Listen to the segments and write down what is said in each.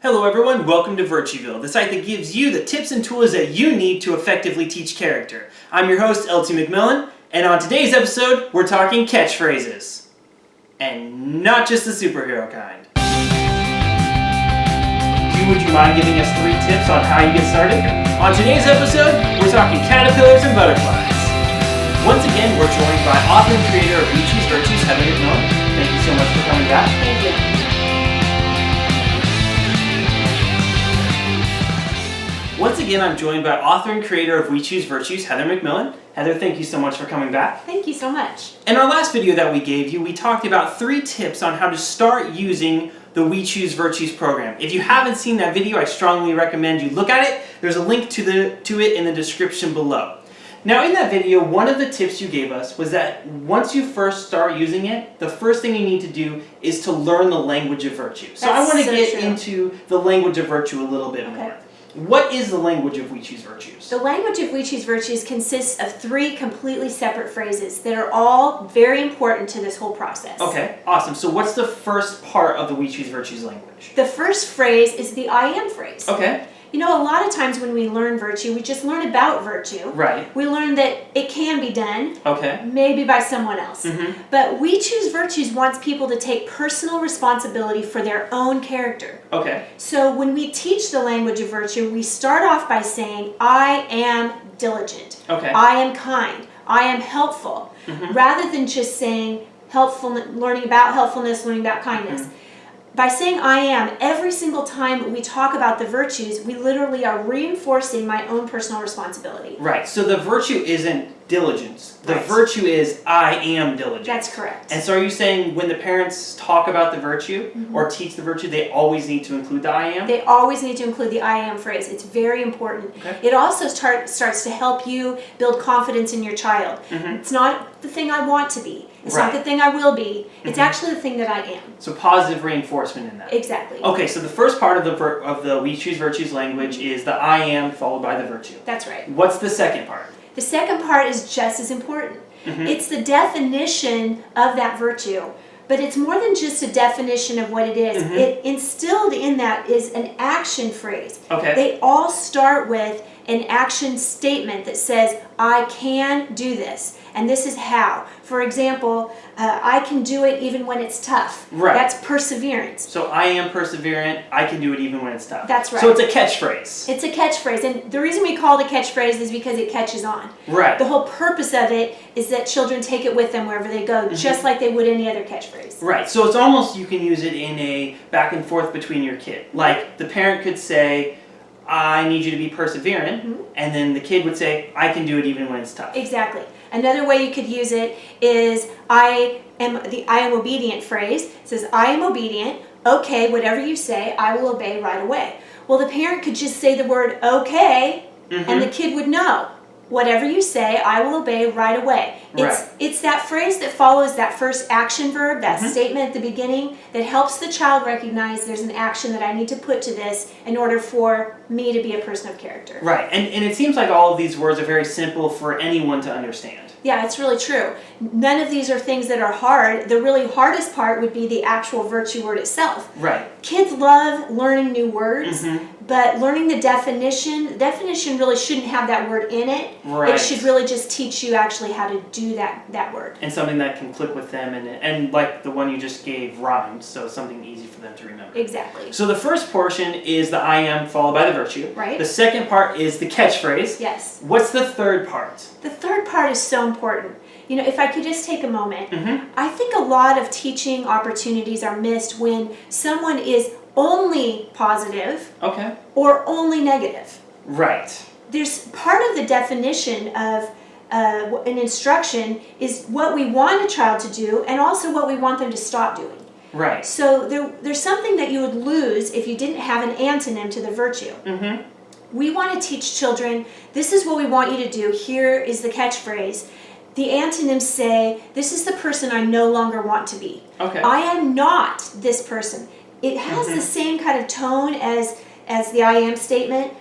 Hello everyone, welcome to VirtueVille, the site that gives you the tips and tools that you need to effectively teach character. I'm your host, McMillan, and on today's episode, we're talking catchphrases. And not just the superhero kind. Would you mind giving us 3 tips on how you get started? On today's episode, we're talking caterpillars and butterflies. Once again, we're joined by author and creator of VirtueVille, McMillan. Thank you so much for coming back. Thank you. Once again, I'm joined by author and creator of We Choose Virtues, McMillan. Heather, thank you so much for coming back. Thank you so much. In our last video that we gave you, we talked about 3 tips on how to start using the We Choose Virtues program. If you haven't seen that video, I strongly recommend you look at it. There's a link to it in the description below. Now in that video, one of the tips you gave us was that once you first start using it, the first thing you need to do is to learn the language of virtue. So I want to get into the language of virtue a little bit more. What is the language of We Choose Virtues? The language of We Choose Virtues consists of 3 completely separate phrases that are all very important to this whole process. Okay, awesome. So what's the first part of the We Choose Virtues language? The first phrase is the I am phrase. Okay. You know, a lot of times when we learn virtue, we just learn about virtue. Right. We learn that it can be done, okay, maybe by someone else. Mm-hmm. But We Choose Virtues wants people to take personal responsibility for their own character. Okay. So when we teach the language of virtue, we start off by saying, I am diligent. Okay. I am kind. I am helpful. Mm-hmm. Rather than just saying learning about helpfulness, learning about kindness. Mm-hmm. By saying I am, every single time we talk about the virtues, we literally are reinforcing my own personal responsibility. Right. So the virtue isn't diligence. The Right. virtue is I am diligent. That's correct. And so are you saying when the parents talk about the virtue or teach the virtue, they always need to include the I am? They always need to include the I am phrase. It's very important. Okay. It also starts to help you build confidence in your child. Mm-hmm. It's not the thing I want to be. It's Right. not the thing I will be. It's actually the thing that I am. So positive reinforcement in that. Exactly. Okay, so the first part of the We Choose Virtues language is the I am followed by the virtue. That's right. What's the second part? The second part is just as important. Mm-hmm. It's the definition of that virtue. But it's more than just a definition of what it is. Mm-hmm. It instilled in that is an action phrase. Okay. They all start with an action statement that says, I can do this, and this is how. For example, I can do it even when it's tough. Right. That's perseverance. So I am perseverant, I can do it even when it's tough. That's right. So it's a catchphrase. It's a catchphrase, and the reason we call it a catchphrase is because it catches on. Right. The whole purpose of it is that children take it with them wherever they go, just like they would any other catchphrase. Right, so it's almost you can use it in a back and forth between your kid. Like the parent could say, I need you to be perseverant, and then the kid would say, I can do it even when it's tough. Exactly. Another way you could use it is I am obedient phrase. It says, I am obedient. Okay, whatever you say, I will obey right away. Well, the parent could just say the word okay, and the kid would know. Whatever you say, I will obey right away. It's that phrase that follows that first action verb, that statement at the beginning, that helps the child recognize there's an action that I need to put to this in order for me to be a person of character. Right, and it seems like all of these words are very simple for anyone to understand. Yeah, it's really true. None of these are things that are hard. The really hardest part would be the actual virtue word itself. Right. Kids love learning new words, but learning the definition really shouldn't have that word in it. Right. It should really just teach you actually how to do that word. And something that can click with them, and like the one you just gave rhymes, so something easy for them to remember. Exactly. So the first portion is the I am followed by the virtue. Right. The second part is the catchphrase. Yes. What's the third part? The third part is so important. You know, if I could just take a moment, I think a lot of teaching opportunities are missed when someone is only positive or only negative. Right. There's part of the definition of an instruction is what we want a child to do and also what we want them to stop doing. Right. So there's something that you would lose if you didn't have an antonym to the virtue. We want to teach children, this is what we want you to do, here is the catchphrase. The antonyms say, this is the person I no longer want to be. Okay. I am not this person. It has the same kind of tone as the I am statement,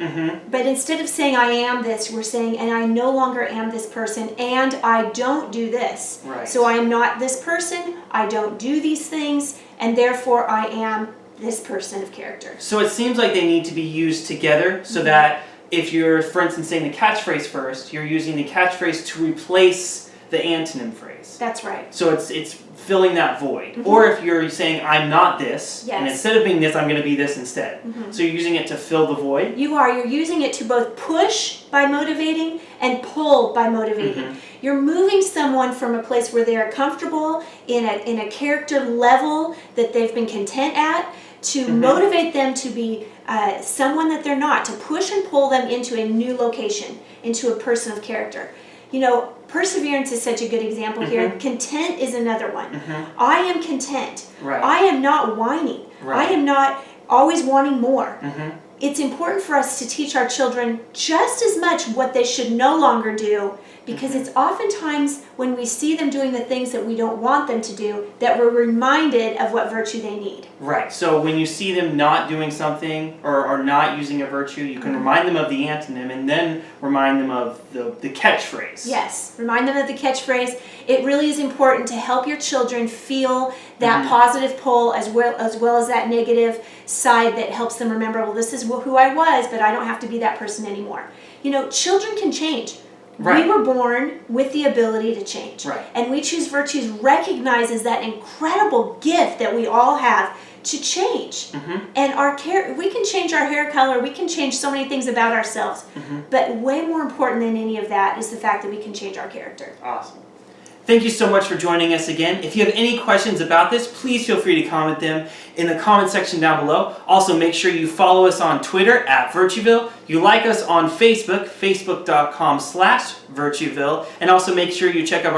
but instead of saying I am this, we're saying, and I no longer am this person, and I don't do this. Right. So I am not this person, I don't do these things, and therefore I am this person of character. So it seems like they need to be used together so that if you're, for instance, saying the catchphrase first, you're using the catchphrase to replace the antonym phrase. That's right. So it's filling that void. Or if you're saying, I'm not this, and instead of being this, I'm going to be this instead. So you're using it to fill the void? You're using it to both push by motivating and pull by motivating. You're moving someone from a place where they are comfortable in a character level that they've been content at to motivate them to be someone that they're not, to push and pull them into a new location, into a person of character. You know, perseverance is such a good example here. Content is another one. I am content. Right. I am not whining. Right. I am not always wanting more. It's important for us to teach our children just as much what they should no longer do, because it's oftentimes when we see them doing the things that we don't want them to do that we're reminded of what virtue they need. Right. So when you see them not doing something or not using a virtue, you can remind them of the antonym and then remind them of the catchphrase. Yes. Remind them of the catchphrase. It really is important to help your children feel that positive pull as well as that negative side that helps them remember, well, this is who I was, but I don't have to be that person anymore. You know, children can change. Right. We were born with the ability to change. Right. And We Choose Virtues recognizes that incredible gift that we all have to change. And we can change our hair color, we can change so many things about ourselves. But way more important than any of that is the fact that we can change our character. Awesome. Thank you so much for joining us again. If you have any questions about this, please feel free to comment them in the comment section down below. Also, make sure you follow us on Twitter at VirtueVille. You like us on Facebook, facebook.com/VirtueVille. And also make sure you check out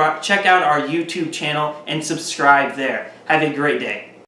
our YouTube channel and subscribe there. Have a great day.